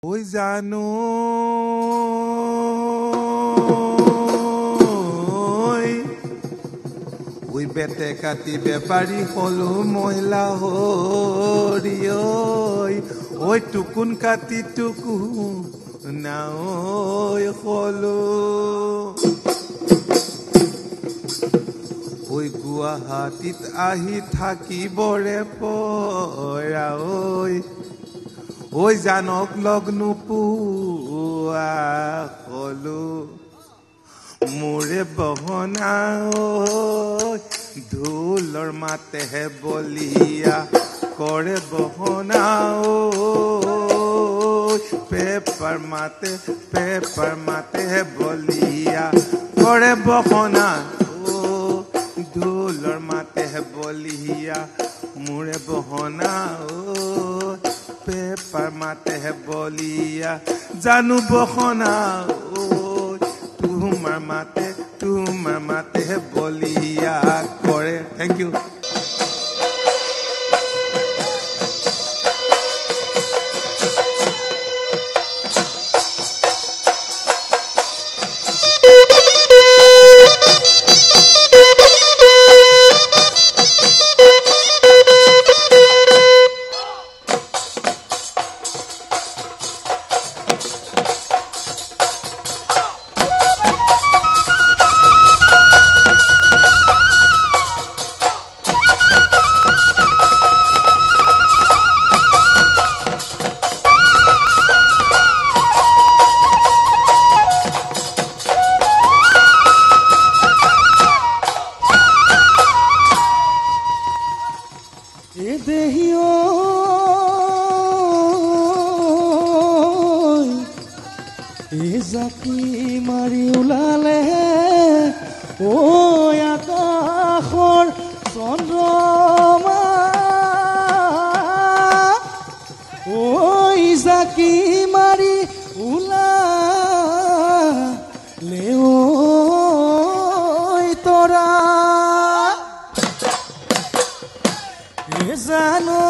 ঐ জানো ঐ বেতে কাটি বেপাৰী হলো মহিলা হৰি ঐ টুকুন কাটি টুকুন হলো ঐ গুৱাহাটীত আহি থাকিবৰে পৰা ঐ জানক লগ নোপোৱা হলো মোৰে বহনা ঢোলৰ মাতেহে বলিয়া কৰে বহনা পেপাৰ মাতেহে বলিয়া কৰে বহনা ঢোলৰ মাতেহে বলিয়া মোৰে বহনা পেপাৰ মাতেহে বলিয়া জানো বহনা তোমাৰ মাতেহে বলিয়া কৰে। Thank U. জাকি মাৰি ওলালে ঐ আকাশৰ চন্দ্ৰমা ঐ জাকি মাৰি ওলালে ঐ তৰা জানো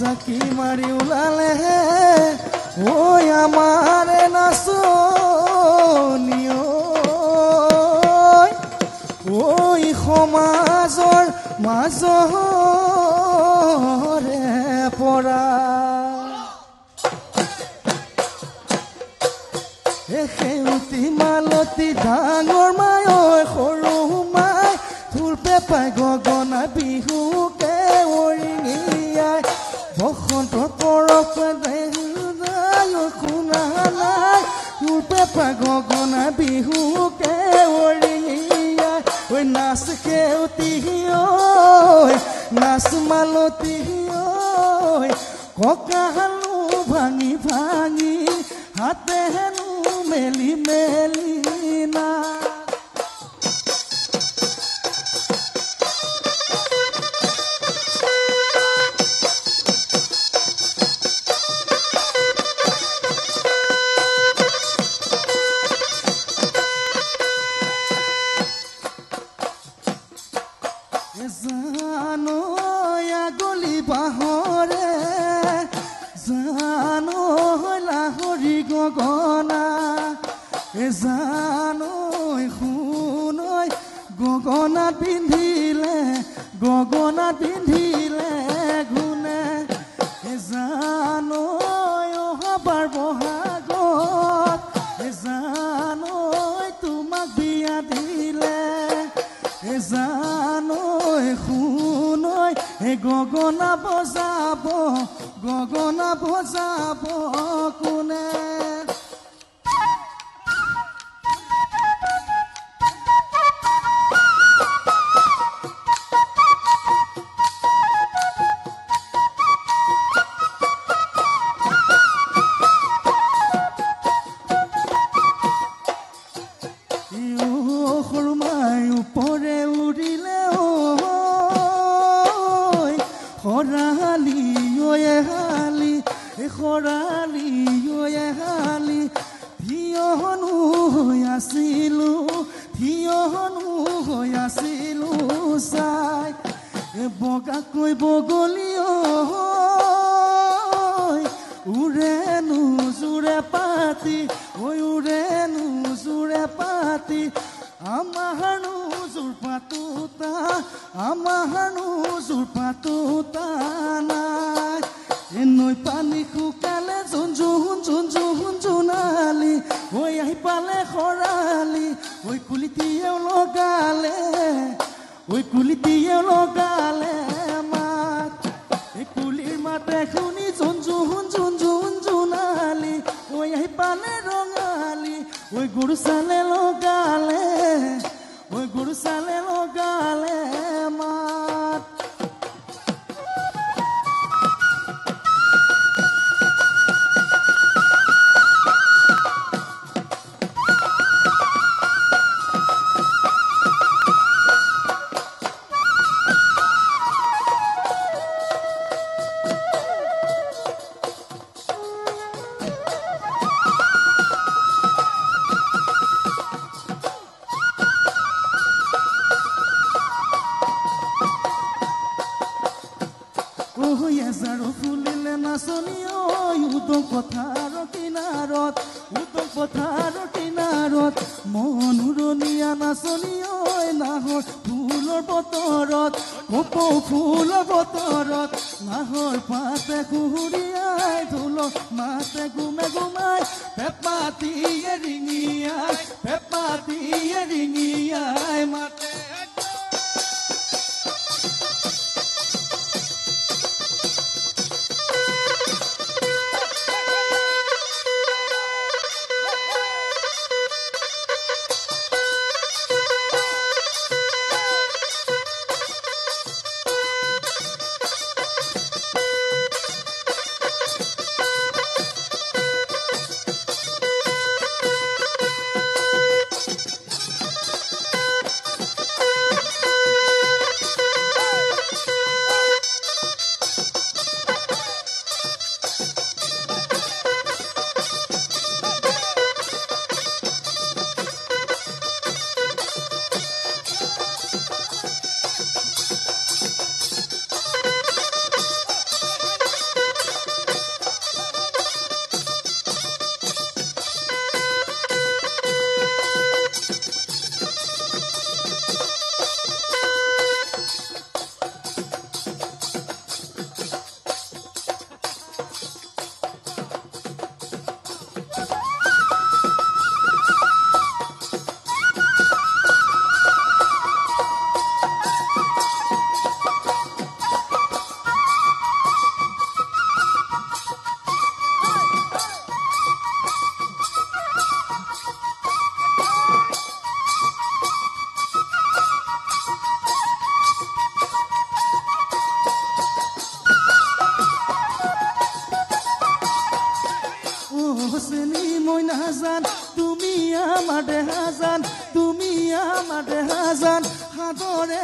জাকি মাৰি ওলালে ঐ আমাৰ নাচনি ঐ সমাজৰ মাজৰে পৰা সেউতি মালতী ডাঙৰ মাই সৰু মাই ফুল পেপাই গগনা বিহুকে উৰিঙিয়াই বসন্ত পৰশ শুনা নাই ফুল পেপাই গগনা বিহুকে উৰিঙিয়াই ঐ নাচ সেউতি নাচ মালতী কঁকালো ভাঙি ভাঙি হাতে হেনো মেলি মেলি না জানো গলি বাহৰে জানো লাহৰি গগনা জানো শুন গগনা পিন্ধিলে গুণে জানো অহাবাৰ বহাগত জানো তোমাক বিয়া দিলে জানো শুন গগনা বজাব কোনে সৰু মাই ওপৰে উৰিলে খৰালি থিয়নো হৈ আছিলো চাই বগাকৈ বগলী উৰে নোজোৰে পাতি উৰে নোজোৰে পাতি আমাৰ নোজোৰ পাতোতা নাই নৈ পানী শুকালে জোন জোনালি আহি পালে খৰালি কুলিটিয়ে লগালে মাত কুলিৰ মাতে শুনি জোন জোনালি আহি পালে ৰঙালী গৰু চালে লগালে মাত এজাৰো ফুলিলে নাচনি উদং পথাৰৰ কিনাৰত মনোৰণীয়া নাচনি নাহৰ ফুলৰ বতৰত কপৌ ফুলৰ বতৰত নাহৰ পাতে কুহুৰিয়াই ঢোলৰ মাতে গুমাই পেপাতিয়ে ৰিঙিয়াই মাতে তুমি আমাৰ দেহাজান হাতৰে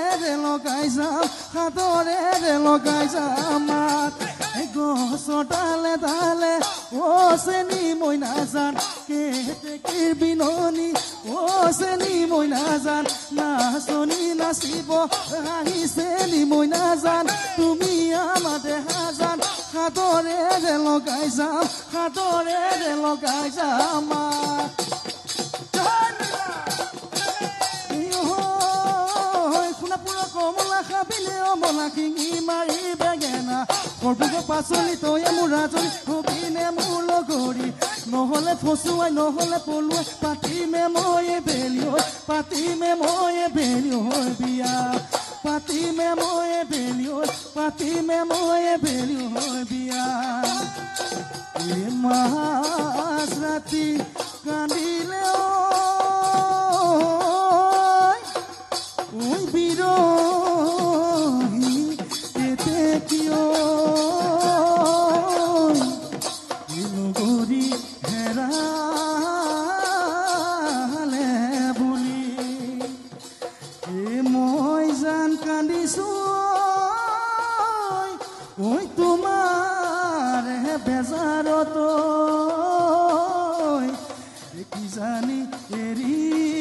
লগাই যাম মাত গছৰ ডালে ও চেনি মই নাজান কেতেকীৰ বিননি ও চেনি মই নাজান নাচনি নাচিব আহিছে নি মই নাজান তুমি আমাৰ দেহাজান হাতৰে লগাই যাম কমলা খাবিলে অমলা শিঙি মাৰি বেগেনা সৰ্বগ পাচলি তয়ে মোৰ ৰাজনী হবিনে মোৰ লগৰী নহলে ফচুৱাই নহলে পলুৱাই পাতিমে ময়ে বেলি হৈ বিয়া পাতিমে ময়ে বেলি হৈ বিয়া মাছ ৰাতি কান্দিলে বেজাৰত কি জানি এৰি